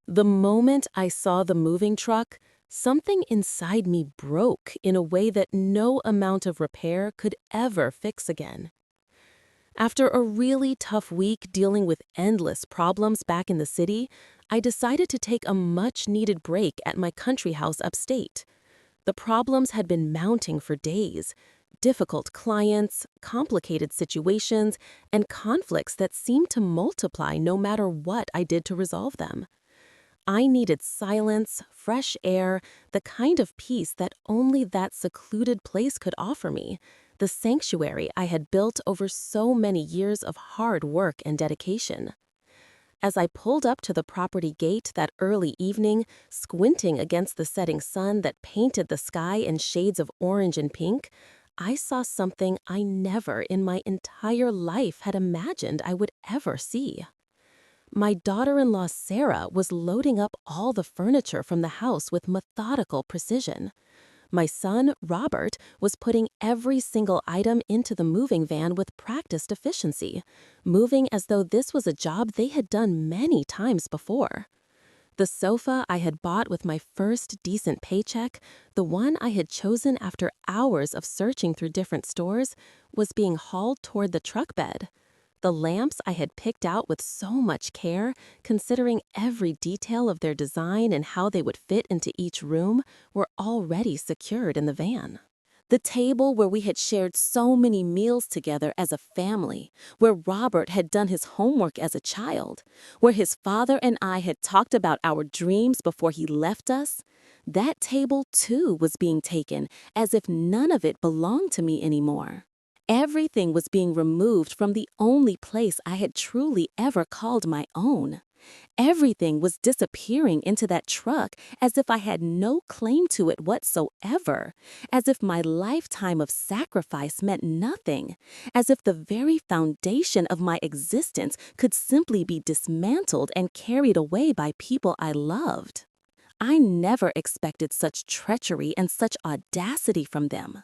The moment I saw the moving truck, something inside me broke in a way that no amount of repair could ever fix again. After a really tough week dealing with endless problems back in the city, I decided to take a much-needed break at my country house upstate. The problems had been mounting for days. Difficult clients, complicated situations, and conflicts that seemed to multiply no matter what I did to resolve them. I needed silence, fresh air, the kind of peace that only that secluded place could offer me, the sanctuary I had built over so many years of hard work and dedication. As I pulled up to the property gate that early evening, squinting against the setting sun that painted the sky in shades of orange and pink, I saw something I never in my entire life had imagined I would ever see. My daughter-in-law Sarah was loading up all the furniture from the house with methodical precision. My son, Robert, was putting every single item into the moving van with practiced efficiency, moving as though this was a job they had done many times before. The sofa I had bought with my first decent paycheck, the one I had chosen after hours of searching through different stores, was being hauled toward the truck bed. The lamps I had picked out with so much care, considering every detail of their design and how they would fit into each room, were already secured in the van. The table where we had shared so many meals together as a family, where Robert had done his homework as a child, where his father and I had talked about our dreams before he left us, that table too was being taken as if none of it belonged to me anymore. Everything was being removed from the only place I had truly ever called my own. Everything was disappearing into that truck as if I had no claim to it whatsoever, as if my lifetime of sacrifice meant nothing, as if the very foundation of my existence could simply be dismantled and carried away by people I loved. I never expected such treachery and such audacity from them.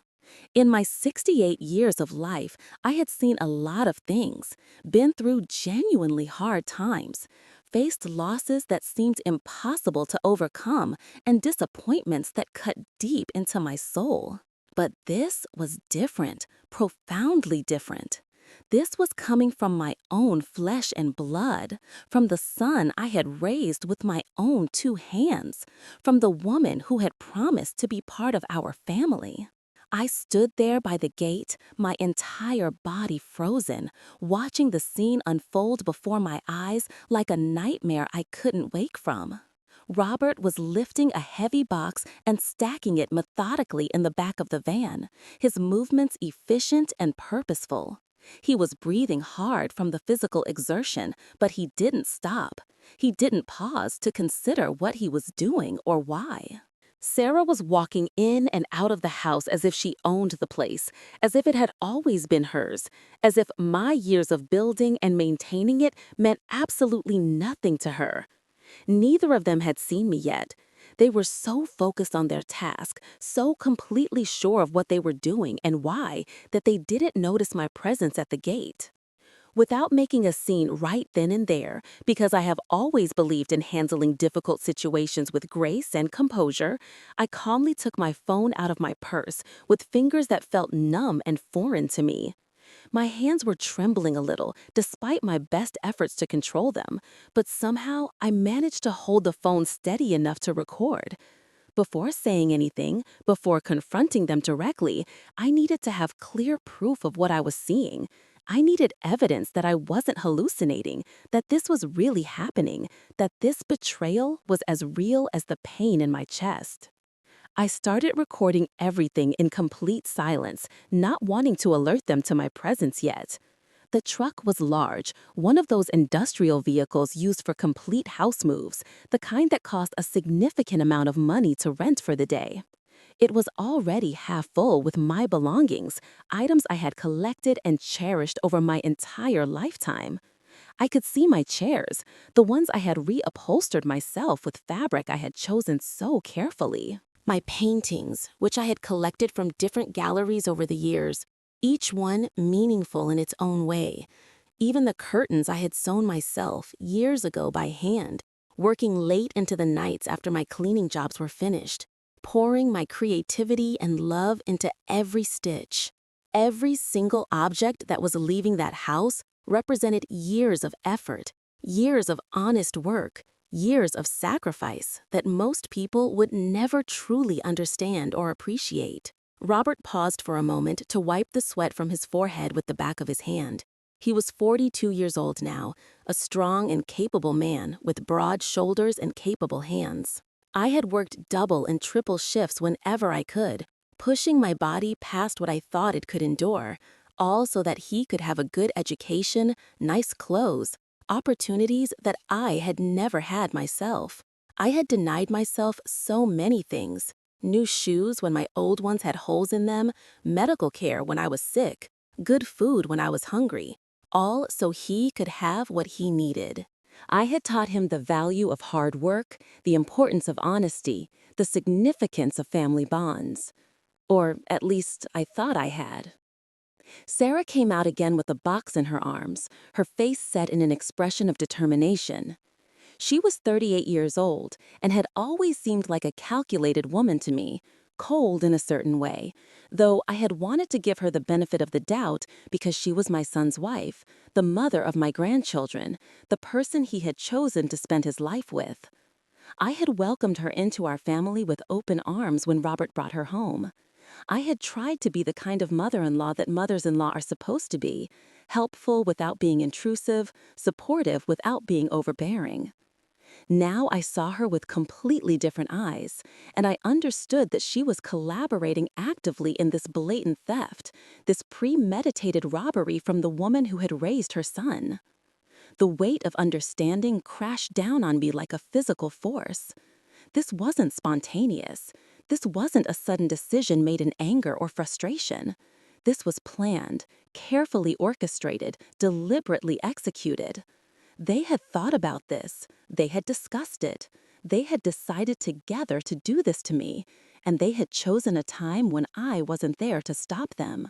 In my 68 years of life, I had seen a lot of things, been through genuinely hard times, faced losses that seemed impossible to overcome, and disappointments that cut deep into my soul. But this was different, profoundly different. This was coming from my own flesh and blood, from the son I had raised with my own two hands, from the woman who had promised to be part of our family. I stood there by the gate, my entire body frozen, watching the scene unfold before my eyes like a nightmare I couldn't wake from. Robert was lifting a heavy box and stacking it methodically in the back of the van, his movements efficient and purposeful. He was breathing hard from the physical exertion, but he didn't stop. He didn't pause to consider what he was doing or why. Sarah was walking in and out of the house as if she owned the place, as if it had always been hers, as if my years of building and maintaining it meant absolutely nothing to her. Neither of them had seen me yet. They were so focused on their task, so completely sure of what they were doing and why, that they didn't notice my presence at the gate. Without making a scene right then and there, because I have always believed in handling difficult situations with grace and composure, I calmly took my phone out of my purse with fingers that felt numb and foreign to me. My hands were trembling a little, despite my best efforts to control them, but somehow I managed to hold the phone steady enough to record. Before saying anything, before confronting them directly, I needed to have clear proof of what I was seeing. I needed evidence that I wasn't hallucinating, that this was really happening, that this betrayal was as real as the pain in my chest. I started recording everything in complete silence, not wanting to alert them to my presence yet. The truck was large, one of those industrial vehicles used for complete house moves, the kind that cost a significant amount of money to rent for the day. It was already half full with my belongings, items I had collected and cherished over my entire lifetime. I could see my chairs, the ones I had reupholstered myself with fabric I had chosen so carefully. My paintings, which I had collected from different galleries over the years, each one meaningful in its own way. Even the curtains I had sewn myself years ago by hand, working late into the nights after my cleaning jobs were finished, pouring my creativity and love into every stitch. Every single object that was leaving that house represented years of effort, years of honest work, years of sacrifice that most people would never truly understand or appreciate. Robert paused for a moment to wipe the sweat from his forehead with the back of his hand. He was 42 years old now, a strong and capable man with broad shoulders and capable hands. I had worked double and triple shifts whenever I could, pushing my body past what I thought it could endure, all so that he could have a good education, nice clothes, opportunities that I had never had myself. I had denied myself so many things: new shoes when my old ones had holes in them, medical care when I was sick, good food when I was hungry, all so he could have what he needed. I had taught him the value of hard work, the importance of honesty, the significance of family bonds. Or at least I thought I had. Sarah came out again with a box in her arms, her face set in an expression of determination. She was 38 years old and had always seemed like a calculated woman to me, cold in a certain way, though I had wanted to give her the benefit of the doubt because she was my son's wife, the mother of my grandchildren, the person he had chosen to spend his life with. I had welcomed her into our family with open arms when Robert brought her home. I had tried to be the kind of mother-in-law that mothers-in-law are supposed to be, helpful without being intrusive, supportive without being overbearing. Now I saw her with completely different eyes, and I understood that she was collaborating actively in this blatant theft, this premeditated robbery from the woman who had raised her son. The weight of understanding crashed down on me like a physical force. This wasn't spontaneous. This wasn't a sudden decision made in anger or frustration. This was planned, carefully orchestrated, deliberately executed. They had thought about this. They had discussed it. They had decided together to do this to me, and they had chosen a time when I wasn't there to stop them.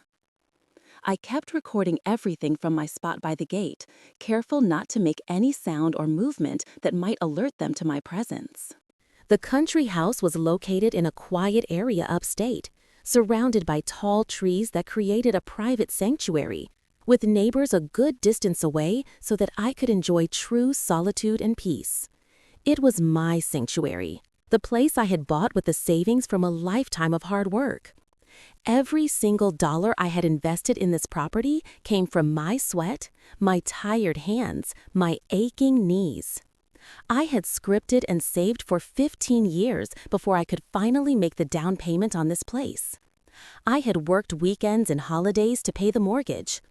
I kept recording everything from my spot by the gate, careful not to make any sound or movement that might alert them to my presence. The country house was located in a quiet area upstate, surrounded by tall trees that created a private sanctuary, with neighbors a good distance away so that I could enjoy true solitude and peace. It was my sanctuary, the place I had bought with the savings from a lifetime of hard work. Every single dollar I had invested in this property came from my sweat, my tired hands, my aching knees. I had scripted and saved for 15 years before I could finally make the down payment on this place. I had worked weekends and holidays to pay the mortgage.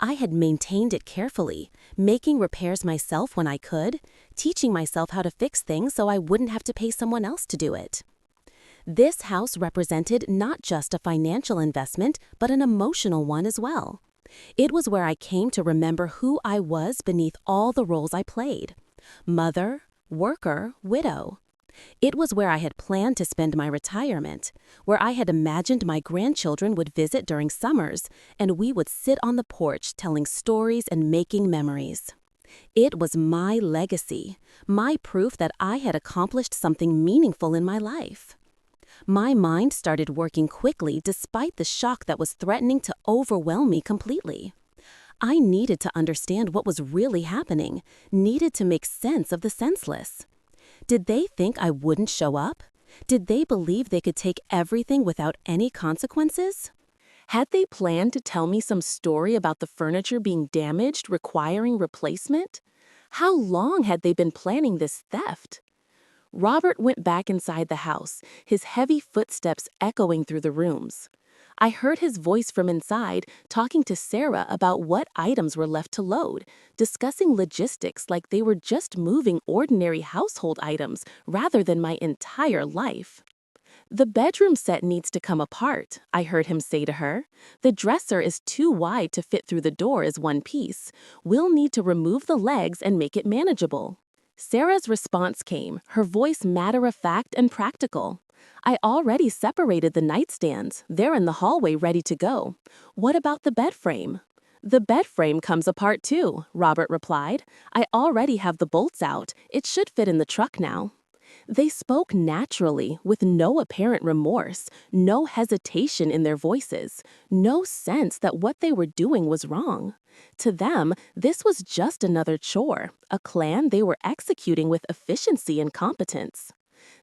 I had maintained it carefully, making repairs myself when I could, teaching myself how to fix things so I wouldn't have to pay someone else to do it. This house represented not just a financial investment, but an emotional one as well. It was where I came to remember who I was beneath all the roles I played: mother, worker, widow. It was where I had planned to spend my retirement, where I had imagined my grandchildren would visit during summers, and we would sit on the porch telling stories and making memories. It was my legacy, my proof that I had accomplished something meaningful in my life. My mind started working quickly despite the shock that was threatening to overwhelm me completely. I needed to understand what was really happening, needed to make sense of the senseless. Did they think I wouldn't show up? Did they believe they could take everything without any consequences? Had they planned to tell me some story about the furniture being damaged, requiring replacement? How long had they been planning this theft? Robert went back inside the house, his heavy footsteps echoing through the rooms. I heard his voice from inside, talking to Sarah about what items were left to load, discussing logistics like they were just moving ordinary household items rather than my entire life. "The bedroom set needs to come apart," I heard him say to her. "The dresser is too wide to fit through the door as one piece. We'll need to remove the legs and make it manageable." Sarah's response came, her voice matter-of-fact and practical. "I already separated the nightstands. They're in the hallway ready to go. What about the bed frame?" The bed frame comes apart too, Robert replied. I already have the bolts out. It should fit in the truck now. They spoke naturally, with no apparent remorse, no hesitation in their voices, no sense that what they were doing was wrong. To them, this was just another chore, a plan they were executing with efficiency and competence.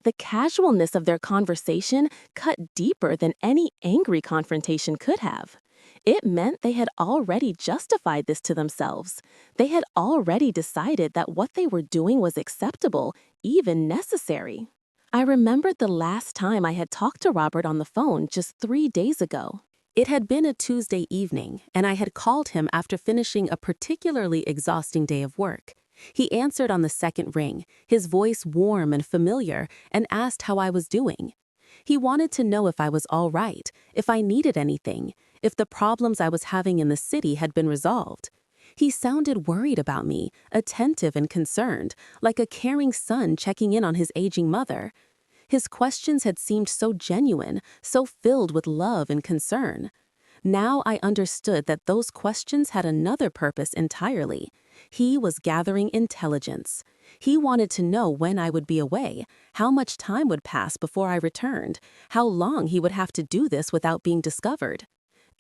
The casualness of their conversation cut deeper than any angry confrontation could have. It meant they had already justified this to themselves. They had already decided that what they were doing was acceptable, even necessary. I remembered the last time I had talked to Robert on the phone just 3 days ago. It had been a Tuesday evening, and I had called him after finishing a particularly exhausting day of work. He answered on the second ring, his voice warm and familiar, and asked how I was doing. He wanted to know if I was all right, if I needed anything, if the problems I was having in the city had been resolved. He sounded worried about me, attentive and concerned, like a caring son checking in on his aging mother. His questions had seemed so genuine, so filled with love and concern. Now I understood that those questions had another purpose entirely. He was gathering intelligence. He wanted to know when I would be away, how much time would pass before I returned, how long he would have to do this without being discovered.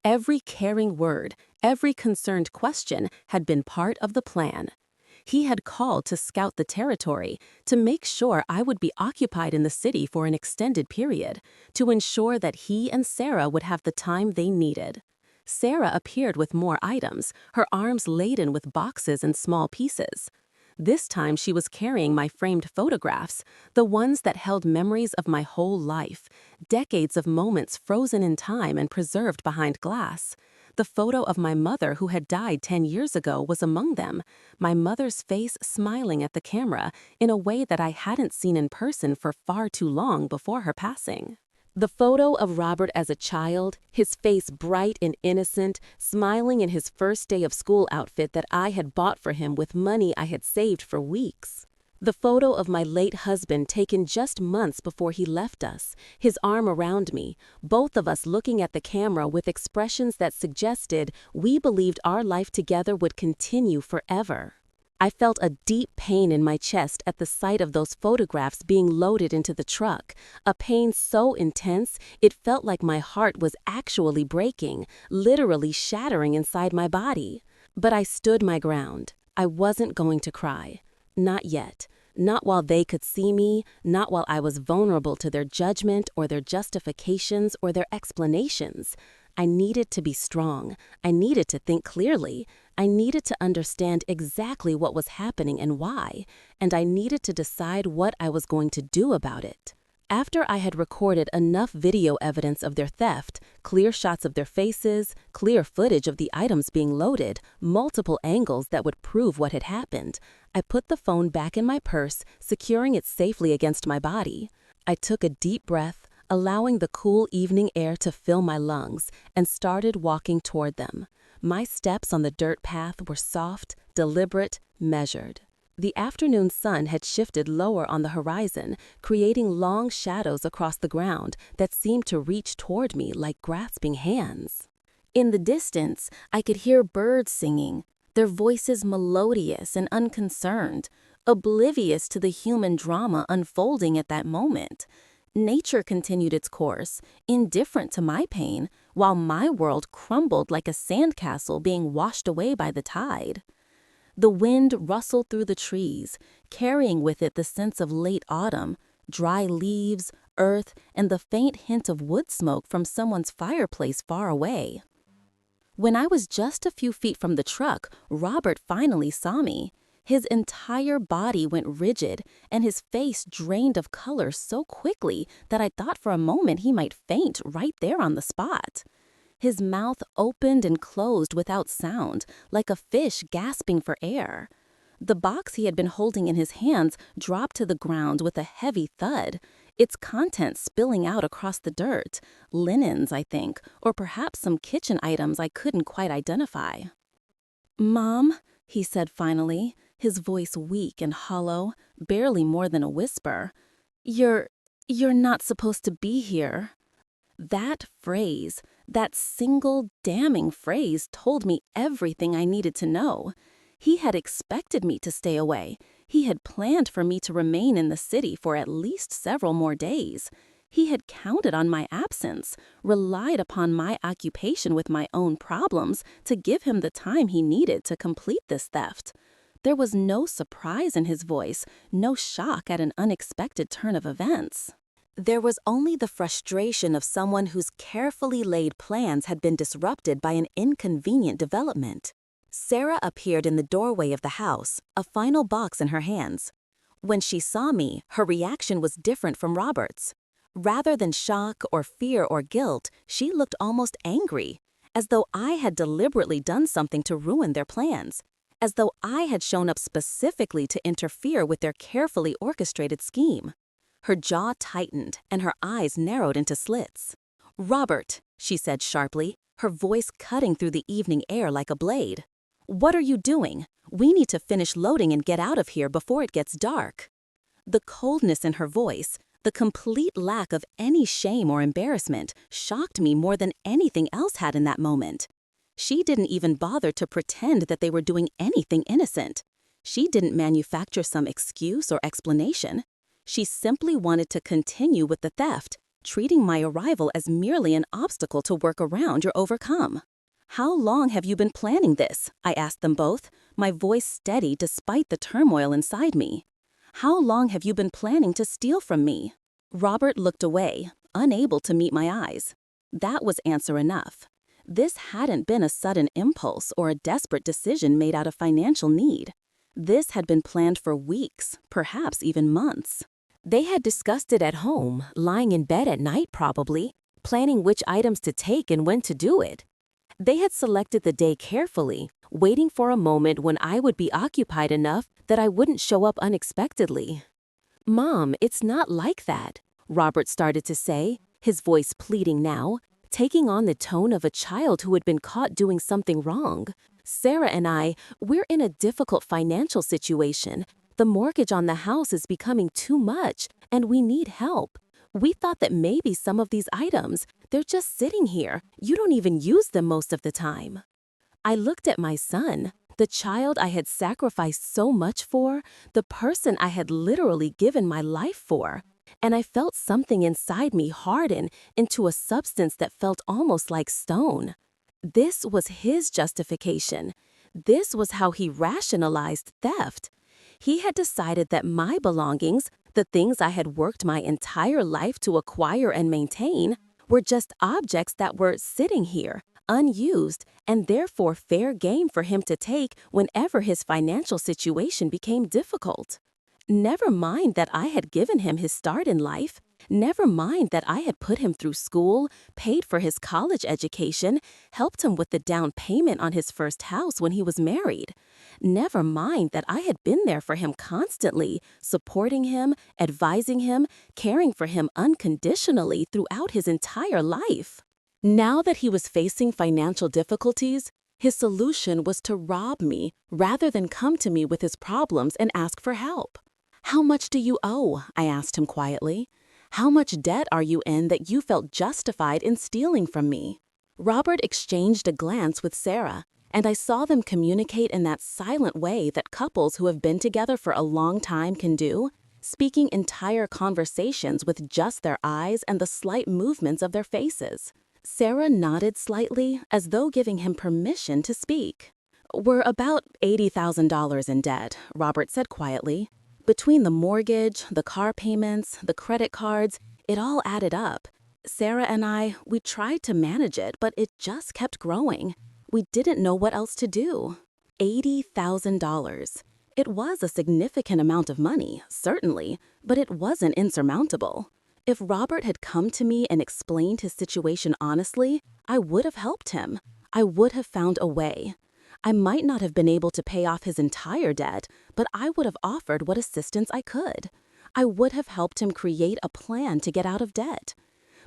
Every caring word, every concerned question had been part of the plan. He had called to scout the territory, to make sure I would be occupied in the city for an extended period, to ensure that he and Sarah would have the time they needed. Sarah appeared with more items, her arms laden with boxes and small pieces. This time she was carrying my framed photographs, the ones that held memories of my whole life, decades of moments frozen in time and preserved behind glass. The photo of my mother who had died 10 years ago was among them, my mother's face smiling at the camera in a way that I hadn't seen in person for far too long before her passing. The photo of Robert as a child, his face bright and innocent, smiling in his first day of school outfit that I had bought for him with money I had saved for weeks. The photo of my late husband taken just months before he left us, his arm around me, both of us looking at the camera with expressions that suggested we believed our life together would continue forever. I felt a deep pain in my chest at the sight of those photographs being loaded into the truck, a pain so intense it felt like my heart was actually breaking, literally shattering inside my body. But I stood my ground. I wasn't going to cry. Not yet. Not while they could see me, not while I was vulnerable to their judgment or their justifications or their explanations. I needed to be strong. I needed to think clearly. I needed to understand exactly what was happening and why, and I needed to decide what I was going to do about it. After I had recorded enough video evidence of their theft, clear shots of their faces, clear footage of the items being loaded, multiple angles that would prove what had happened, I put the phone back in my purse, securing it safely against my body. I took a deep breath, allowing the cool evening air to fill my lungs, and started walking toward them. My steps on the dirt path were soft, deliberate, measured. The afternoon sun had shifted lower on the horizon, creating long shadows across the ground that seemed to reach toward me like grasping hands. In the distance, I could hear birds singing, their voices melodious and unconcerned, oblivious to the human drama unfolding at that moment. Nature continued its course, indifferent to my pain, while my world crumbled like a sandcastle being washed away by the tide. The wind rustled through the trees, carrying with it the sense of late autumn, dry leaves, earth, and the faint hint of wood smoke from someone's fireplace far away. When I was just a few feet from the truck, Robert finally saw me. His entire body went rigid, and his face drained of color so quickly that I thought for a moment he might faint right there on the spot. His mouth opened and closed without sound, like a fish gasping for air. The box he had been holding in his hands dropped to the ground with a heavy thud, its contents spilling out across the dirt, linens, I think, or perhaps some kitchen items I couldn't quite identify. "Mom," he said finally, his voice weak and hollow, barely more than a whisper. You're not supposed to be here." That phrase, that single damning phrase told me everything I needed to know. He had expected me to stay away. He had planned for me to remain in the city for at least several more days. He had counted on my absence, relied upon my occupation with my own problems to give him the time he needed to complete this theft. There was no surprise in his voice, no shock at an unexpected turn of events. There was only the frustration of someone whose carefully laid plans had been disrupted by an inconvenient development. Sarah appeared in the doorway of the house, a final box in her hands. When she saw me, her reaction was different from Robert's. Rather than shock or fear or guilt, she looked almost angry, as though I had deliberately done something to ruin their plans, as though I had shown up specifically to interfere with their carefully orchestrated scheme. Her jaw tightened and her eyes narrowed into slits. "Robert," she said sharply, her voice cutting through the evening air like a blade. "What are you doing? We need to finish loading and get out of here before it gets dark." The coldness in her voice, the complete lack of any shame or embarrassment, shocked me more than anything else had in that moment. She didn't even bother to pretend that they were doing anything innocent. She didn't manufacture some excuse or explanation. She simply wanted to continue with the theft, treating my arrival as merely an obstacle to work around or overcome. "How long have you been planning this?" I asked them both, my voice steady despite the turmoil inside me. "How long have you been planning to steal from me?" Robert looked away, unable to meet my eyes. That was answer enough. This hadn't been a sudden impulse or a desperate decision made out of financial need. This had been planned for weeks, perhaps even months. They had discussed it at home, lying in bed at night probably, planning which items to take and when to do it. They had selected the day carefully, waiting for a moment when I would be occupied enough that I wouldn't show up unexpectedly. "Mom, it's not like that," Robert started to say, his voice pleading now, taking on the tone of a child who had been caught doing something wrong. "Sarah and we're in a difficult financial situation. The mortgage on the house is becoming too much, and we need help. We thought that maybe some of these items, they're just sitting here. You don't even use them most of the time." I looked at my son, the child I had sacrificed so much for, the person I had literally given my life for, and I felt something inside me harden into a substance that felt almost like stone. This was his justification. This was how he rationalized theft. He had decided that my belongings, the things I had worked my entire life to acquire and maintain, were just objects that were sitting here, unused, and therefore fair game for him to take whenever his financial situation became difficult. Never mind that I had given him his start in life. Never mind that I had put him through school, paid for his college education, helped him with the down payment on his first house when he was married. Never mind that I had been there for him constantly, supporting him, advising him, caring for him unconditionally throughout his entire life. Now that he was facing financial difficulties, his solution was to rob me rather than come to me with his problems and ask for help. "How much do you owe?" I asked him quietly. "How much debt are you in that you felt justified in stealing from me?" Robert exchanged a glance with Sarah, and I saw them communicate in that silent way that couples who have been together for a long time can do, speaking entire conversations with just their eyes and the slight movements of their faces. Sarah nodded slightly, as though giving him permission to speak. "We're about $80,000 in debt," Robert said quietly. "Between the mortgage, the car payments, the credit cards, it all added up. Sarah and we tried to manage it, but it just kept growing. We didn't know what else to do." $80,000. It was a significant amount of money, certainly, but it wasn't insurmountable. If Robert had come to me and explained his situation honestly, I would have helped him. I would have found a way. I might not have been able to pay off his entire debt, but I would have offered what assistance I could. I would have helped him create a plan to get out of debt.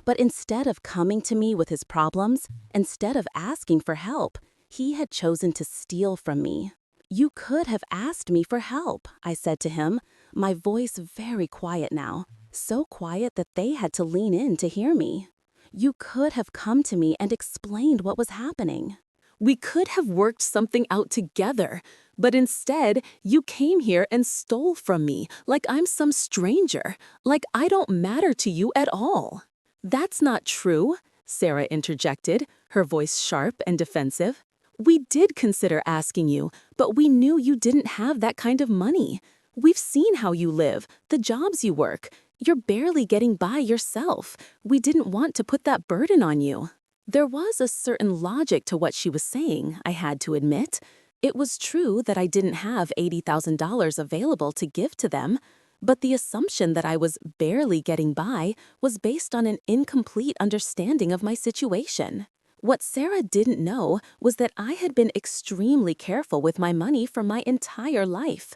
But instead of coming to me with his problems, instead of asking for help, he had chosen to steal from me. "You could have asked me for help," I said to him, my voice very quiet now, so quiet that they had to lean in to hear me. You could have come to me and explained what was happening. We could have worked something out together, but instead, you came here and stole from me like I'm some stranger, like I don't matter to you at all. That's not true, Sarah interjected, her voice sharp and defensive. We did consider asking you, but we knew you didn't have that kind of money. We've seen how you live, the jobs you work. You're barely getting by yourself. We didn't want to put that burden on you. There was a certain logic to what she was saying, I had to admit. It was true that I didn't have $80,000 available to give to them, but the assumption that I was barely getting by was based on an incomplete understanding of my situation. What Sarah didn't know was that I had been extremely careful with my money for my entire life.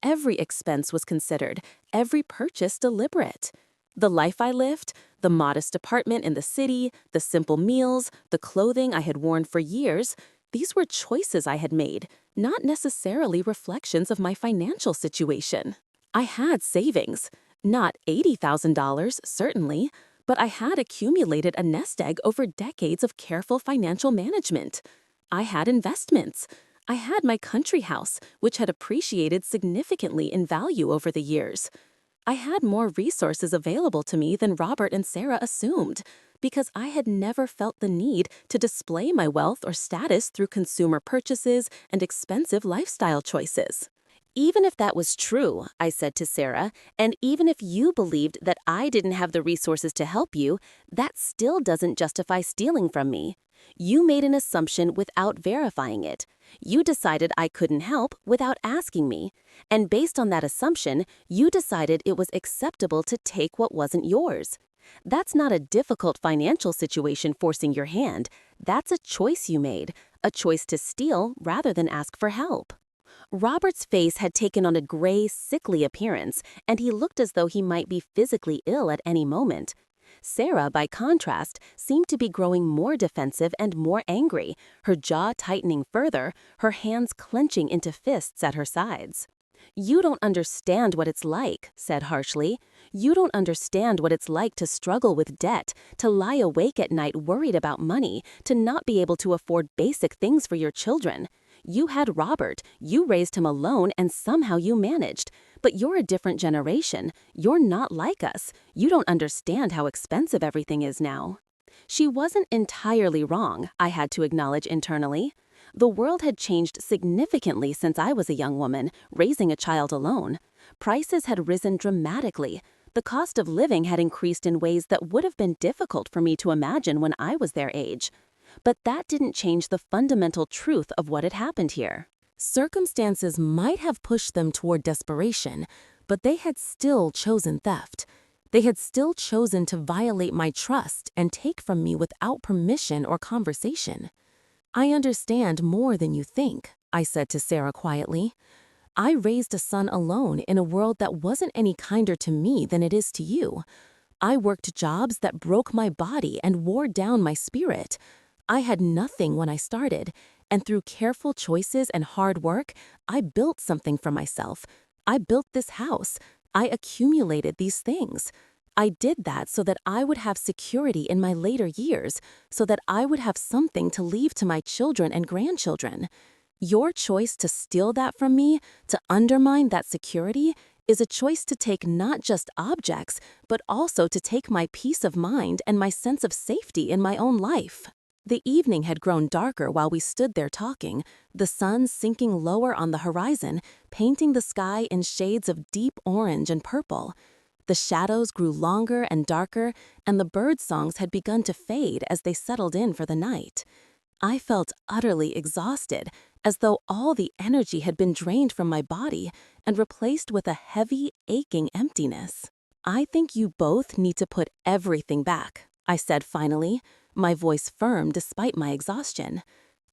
Every expense was considered, every purchase deliberate. The life I lived, the modest apartment in the city, the simple meals, the clothing I had worn for years, these were choices I had made, not necessarily reflections of my financial situation. I had savings, not $80,000, certainly, but I had accumulated a nest egg over decades of careful financial management. I had investments. I had my country house, which had appreciated significantly in value over the years. I had more resources available to me than Robert and Sarah assumed, because I had never felt the need to display my wealth or status through consumer purchases and expensive lifestyle choices. Even if that was true, I said to Sarah, and even if you believed that I didn't have the resources to help you, that still doesn't justify stealing from me. You made an assumption without verifying it. You decided I couldn't help without asking me. And based on that assumption, you decided it was acceptable to take what wasn't yours. That's not a difficult financial situation forcing your hand. That's a choice you made, a choice to steal rather than ask for help. Robert's face had taken on a gray, sickly appearance, and he looked as though he might be physically ill at any moment. Sarah, by contrast, seemed to be growing more defensive and more angry, her jaw tightening further, her hands clenching into fists at her sides. "You don't understand what it's like," said harshly. "You don't understand what it's like to struggle with debt, to lie awake at night worried about money, to not be able to afford basic things for your children. You had Robert, you raised him alone, and somehow you managed. But you're a different generation. You're not like us. You don't understand how expensive everything is now." She wasn't entirely wrong, I had to acknowledge internally. The world had changed significantly since I was a young woman, raising a child alone. Prices had risen dramatically. The cost of living had increased in ways that would have been difficult for me to imagine when I was their age. But that didn't change the fundamental truth of what had happened here. Circumstances might have pushed them toward desperation, but they had still chosen theft. They had still chosen to violate my trust and take from me without permission or conversation. "I understand more than you think," I said to Sarah quietly. "I raised a son alone in a world that wasn't any kinder to me than it is to you. I worked jobs that broke my body and wore down my spirit. I had nothing when I started, and through careful choices and hard work, I built something for myself. I built this house. I accumulated these things. I did that so that I would have security in my later years, so that I would have something to leave to my children and grandchildren. Your choice to steal that from me, to undermine that security, is a choice to take not just objects, but also to take my peace of mind and my sense of safety in my own life." The evening had grown darker while we stood there talking, the sun sinking lower on the horizon, painting the sky in shades of deep orange and purple. The shadows grew longer and darker, and the bird songs had begun to fade as they settled in for the night. I felt utterly exhausted, as though all the energy had been drained from my body and replaced with a heavy, aching emptiness. "I think you both need to put everything back," I said finally, my voice firm despite my exhaustion.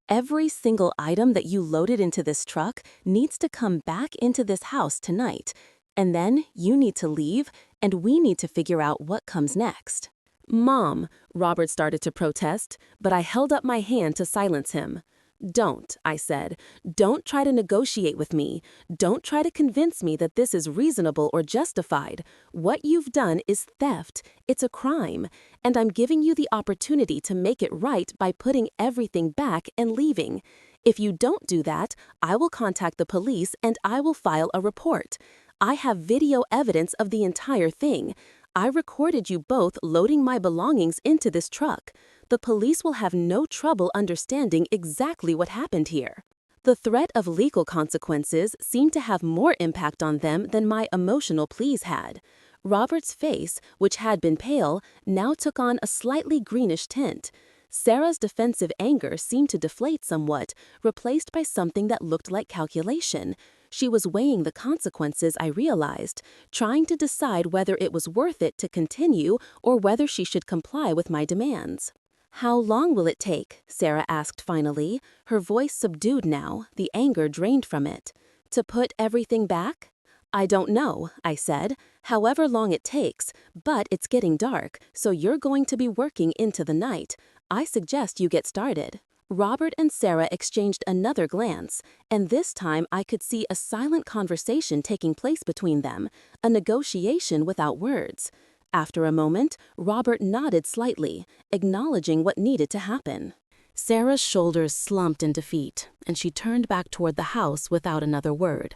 "Every single item that you loaded into this truck needs to come back into this house tonight, and then you need to leave, and we need to figure out what comes next." "Mom," Robert started to protest, but I held up my hand to silence him. Don't, I said. Don't try to negotiate with me. Don't try to convince me that this is reasonable or justified. What you've done is theft. It's a crime. And I'm giving you the opportunity to make it right by putting everything back and leaving. If you don't do that, I will contact the police and I will file a report. I have video evidence of the entire thing. I recorded you both loading my belongings into this truck. The police will have no trouble understanding exactly what happened here. The threat of legal consequences seemed to have more impact on them than my emotional pleas had. Robert's face, which had been pale, now took on a slightly greenish tint. Sarah's defensive anger seemed to deflate somewhat, replaced by something that looked like calculation. She was weighing the consequences, I realized, trying to decide whether it was worth it to continue or whether she should comply with my demands. "How long will it take?" Sarah asked finally, her voice subdued now, the anger drained from it. "To put everything back?" "I don't know," I said. "However long it takes, but it's getting dark, so you're going to be working into the night. I suggest you get started." Robert and Sarah exchanged another glance, and this time I could see a silent conversation taking place between them, a negotiation without words. After a moment, Robert nodded slightly, acknowledging what needed to happen. Sarah's shoulders slumped in defeat, and she turned back toward the house without another word.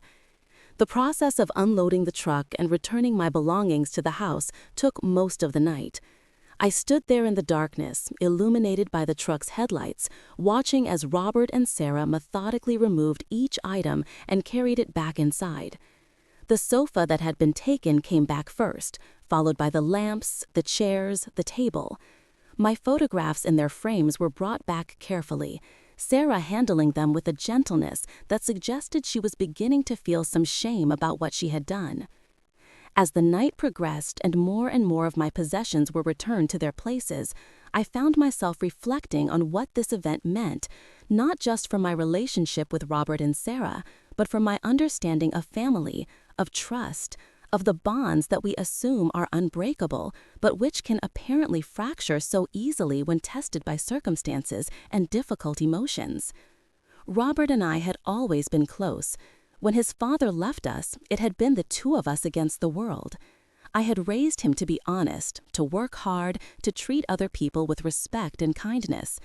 The process of unloading the truck and returning my belongings to the house took most of the night. I stood there in the darkness, illuminated by the truck's headlights, watching as Robert and Sarah methodically removed each item and carried it back inside. The sofa that had been taken came back first, followed by the lamps, the chairs, the table. My photographs in their frames were brought back carefully, Sarah handling them with a gentleness that suggested she was beginning to feel some shame about what she had done. As the night progressed and more of my possessions were returned to their places, I found myself reflecting on what this event meant, not just for my relationship with Robert and Sarah, but for my understanding of family, of trust, of the bonds that we assume are unbreakable, but which can apparently fracture so easily when tested by circumstances and difficult emotions. Robert and I had always been close. When his father left us, it had been the two of us against the world. I had raised him to be honest, to work hard, to treat other people with respect and kindness.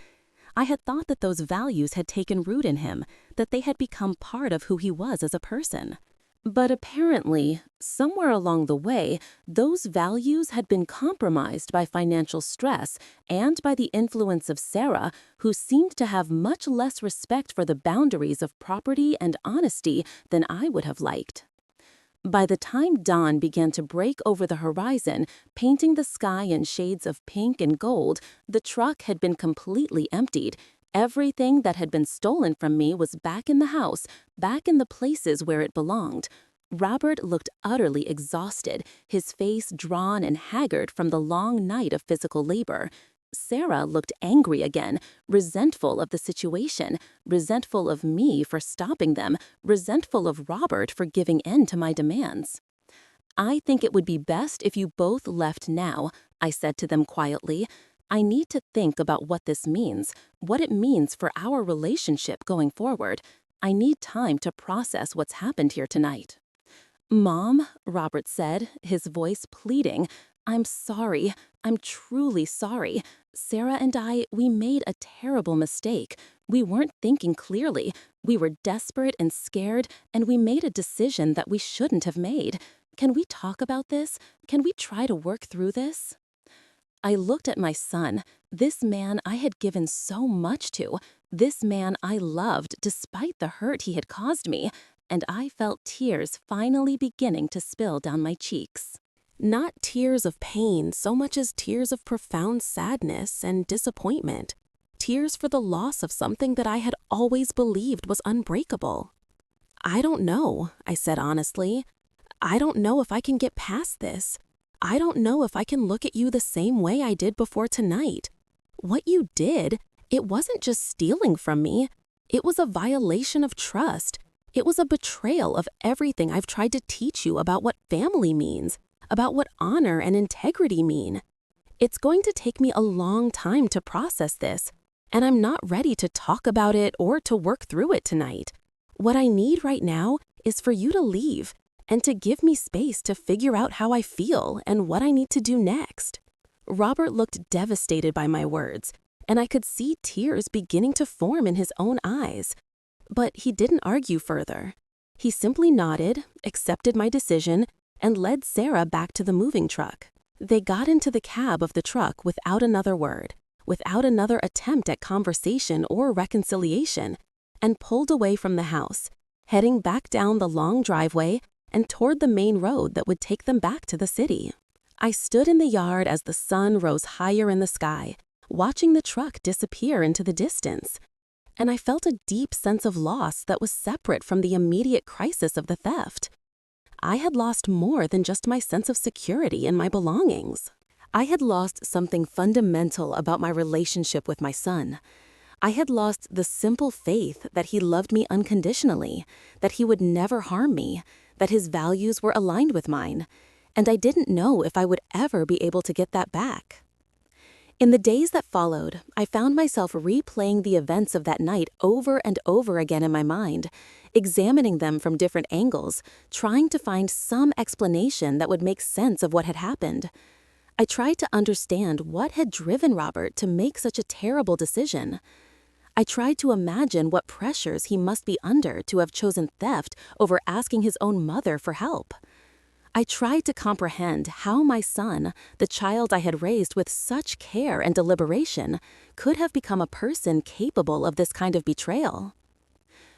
I had thought that those values had taken root in him, that they had become part of who he was as a person. But apparently, somewhere along the way, those values had been compromised by financial stress and by the influence of Sarah, who seemed to have much less respect for the boundaries of property and honesty than I would have liked. By the time dawn began to break over the horizon, painting the sky in shades of pink and gold, the truck had been completely emptied. Everything that had been stolen from me was back in the house, back in the places where it belonged. Robert looked utterly exhausted, his face drawn and haggard from the long night of physical labor. Sarah looked angry again, resentful of the situation, resentful of me for stopping them, resentful of Robert for giving in to my demands. "I think it would be best if you both left now," I said to them quietly. "I need to think about what this means, what it means for our relationship going forward. I need time to process what's happened here tonight." "Mom," Robert said, his voice pleading, "I'm sorry. I'm truly sorry. Sarah and we made a terrible mistake. We weren't thinking clearly. We were desperate and scared, and we made a decision that we shouldn't have made. Can we talk about this? Can we try to work through this?" I looked at my son, this man I had given so much to, this man I loved despite the hurt he had caused me, and I felt tears finally beginning to spill down my cheeks. Not tears of pain so much as tears of profound sadness and disappointment, tears for the loss of something that I had always believed was unbreakable. "I don't know," I said honestly. "I don't know if I can get past this. I don't know if I can look at you the same way I did before tonight. What you did, it wasn't just stealing from me. It was a violation of trust. It was a betrayal of everything I've tried to teach you about what family means, about what honor and integrity mean. It's going to take me a long time to process this, and I'm not ready to talk about it or to work through it tonight. What I need right now is for you to leave and to give me space to figure out how I feel and what I need to do next." Robert looked devastated by my words, and I could see tears beginning to form in his own eyes. But he didn't argue further. He simply nodded, accepted my decision, and led Sarah back to the moving truck. They got into the cab of the truck without another word, without another attempt at conversation or reconciliation, and pulled away from the house, heading back down the long driveway and toward the main road that would take them back to the city. I stood in the yard as the sun rose higher in the sky, watching the truck disappear into the distance. And I felt a deep sense of loss that was separate from the immediate crisis of the theft. I had lost more than just my sense of security and my belongings. I had lost something fundamental about my relationship with my son. I had lost the simple faith that he loved me unconditionally, that he would never harm me, that his values were aligned with mine, and I didn't know if I would ever be able to get that back. In the days that followed, I found myself replaying the events of that night over and over again in my mind, examining them from different angles, trying to find some explanation that would make sense of what had happened. I tried to understand what had driven Robert to make such a terrible decision. I tried to imagine what pressures he must be under to have chosen theft over asking his own mother for help. I tried to comprehend how my son, the child I had raised with such care and deliberation, could have become a person capable of this kind of betrayal.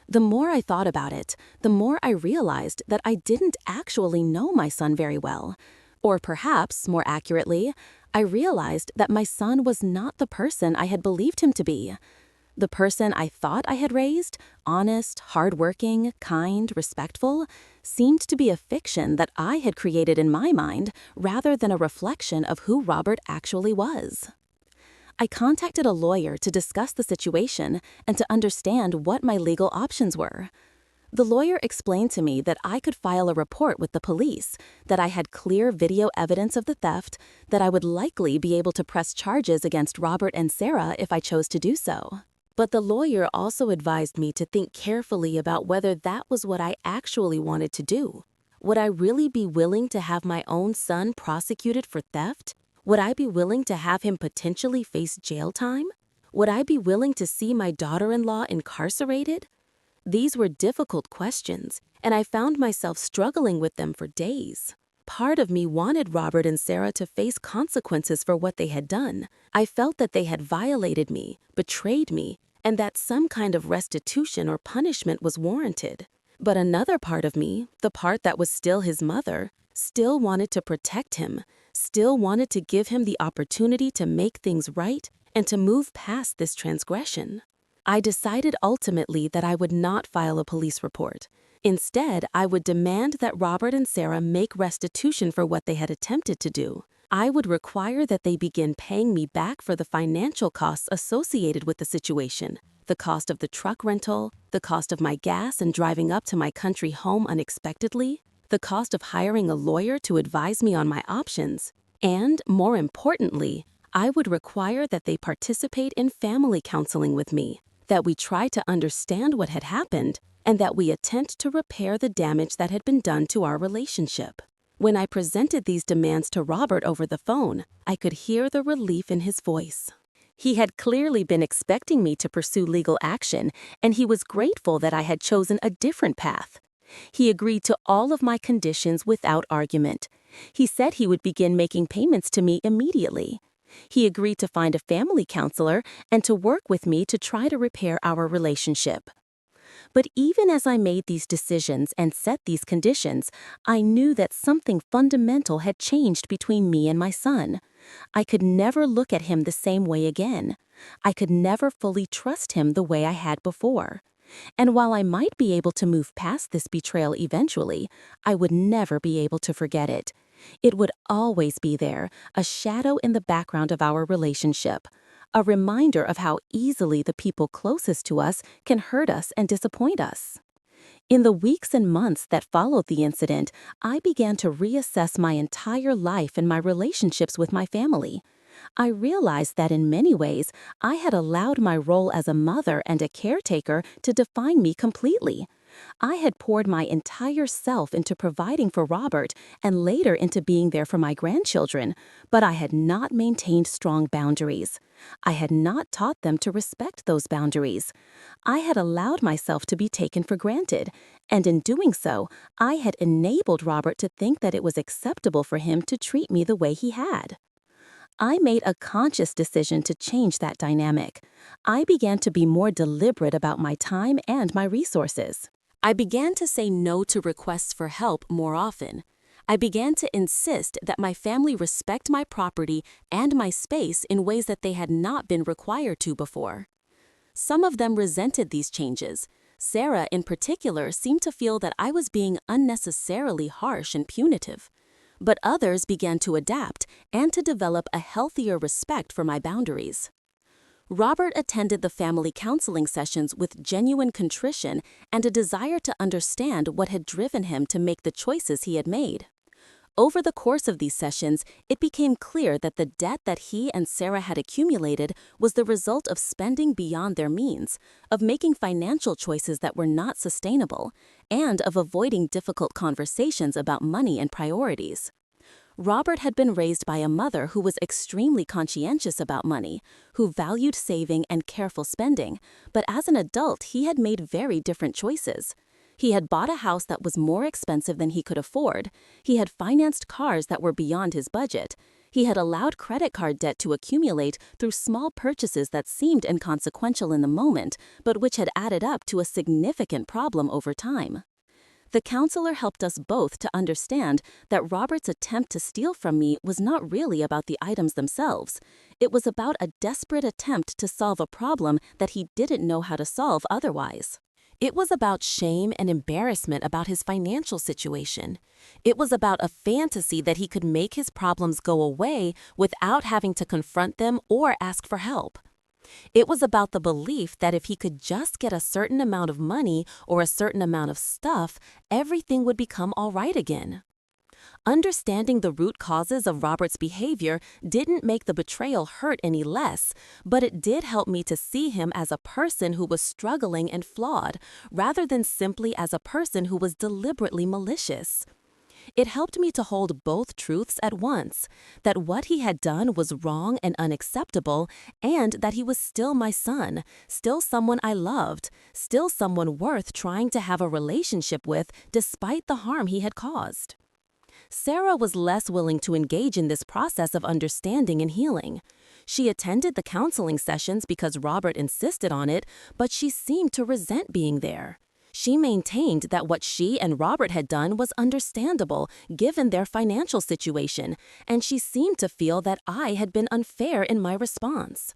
The more I thought about it, the more I realized that I didn't actually know my son very well. Or perhaps, more accurately, I realized that my son was not the person I had believed him to be. The person I thought I had raised, honest, hardworking, kind, respectful, seemed to be a fiction that I had created in my mind rather than a reflection of who Robert actually was. I contacted a lawyer to discuss the situation and to understand what my legal options were. The lawyer explained to me that I could file a report with the police, that I had clear video evidence of the theft, that I would likely be able to press charges against Robert and Sarah if I chose to do so. But the lawyer also advised me to think carefully about whether that was what I actually wanted to do. Would I really be willing to have my own son prosecuted for theft? Would I be willing to have him potentially face jail time? Would I be willing to see my daughter-in-law incarcerated? These were difficult questions, and I found myself struggling with them for days. Part of me wanted Robert and Sarah to face consequences for what they had done. I felt that they had violated me, betrayed me, and that some kind of restitution or punishment was warranted. But another part of me, the part that was still his mother, still wanted to protect him, still wanted to give him the opportunity to make things right and to move past this transgression. I decided ultimately that I would not file a police report. Instead, I would demand that Robert and Sarah make restitution for what they had attempted to do. I would require that they begin paying me back for the financial costs associated with the situation, the cost of the truck rental, the cost of my gas and driving up to my country home unexpectedly, the cost of hiring a lawyer to advise me on my options, and, more importantly, I would require that they participate in family counseling with me, that we try to understand what had happened, and that we attempt to repair the damage that had been done to our relationship. When I presented these demands to Robert over the phone, I could hear the relief in his voice. He had clearly been expecting me to pursue legal action, and he was grateful that I had chosen a different path. He agreed to all of my conditions without argument. He said he would begin making payments to me immediately. He agreed to find a family counselor and to work with me to try to repair our relationship. But even as I made these decisions and set these conditions, I knew that something fundamental had changed between me and my son. I could never look at him the same way again. I could never fully trust him the way I had before. And while I might be able to move past this betrayal eventually, I would never be able to forget it. It would always be there, a shadow in the background of our relationship, a reminder of how easily the people closest to us can hurt us and disappoint us. In the weeks and months that followed the incident, I began to reassess my entire life and my relationships with my family. I realized that in many ways, I had allowed my role as a mother and a caretaker to define me completely. I had poured my entire self into providing for Robert and later into being there for my grandchildren, but I had not maintained strong boundaries. I had not taught them to respect those boundaries. I had allowed myself to be taken for granted, and in doing so, I had enabled Robert to think that it was acceptable for him to treat me the way he had. I made a conscious decision to change that dynamic. I began to be more deliberate about my time and my resources. I began to say no to requests for help more often. I began to insist that my family respect my property and my space in ways that they had not been required to before. Some of them resented these changes. Sarah, in particular, seemed to feel that I was being unnecessarily harsh and punitive. But others began to adapt and to develop a healthier respect for my boundaries. Robert attended the family counseling sessions with genuine contrition and a desire to understand what had driven him to make the choices he had made. Over the course of these sessions, it became clear that the debt that he and Sarah had accumulated was the result of spending beyond their means, of making financial choices that were not sustainable, and of avoiding difficult conversations about money and priorities. Robert had been raised by a mother who was extremely conscientious about money, who valued saving and careful spending, but as an adult he had made very different choices. He had bought a house that was more expensive than he could afford. He had financed cars that were beyond his budget. He had allowed credit card debt to accumulate through small purchases that seemed inconsequential in the moment, but which had added up to a significant problem over time. The counselor helped us both to understand that Robert's attempt to steal from me was not really about the items themselves. It was about a desperate attempt to solve a problem that he didn't know how to solve otherwise. It was about shame and embarrassment about his financial situation. It was about a fantasy that he could make his problems go away without having to confront them or ask for help. It was about the belief that if he could just get a certain amount of money or a certain amount of stuff, everything would become all right again. Understanding the root causes of Robert's behavior didn't make the betrayal hurt any less, but it did help me to see him as a person who was struggling and flawed, rather than simply as a person who was deliberately malicious. It helped me to hold both truths at once, that what he had done was wrong and unacceptable, and that he was still my son, still someone I loved, still someone worth trying to have a relationship with despite the harm he had caused. Sarah was less willing to engage in this process of understanding and healing. She attended the counseling sessions because Robert insisted on it, but she seemed to resent being there. She maintained that what she and Robert had done was understandable given their financial situation, and she seemed to feel that I had been unfair in my response.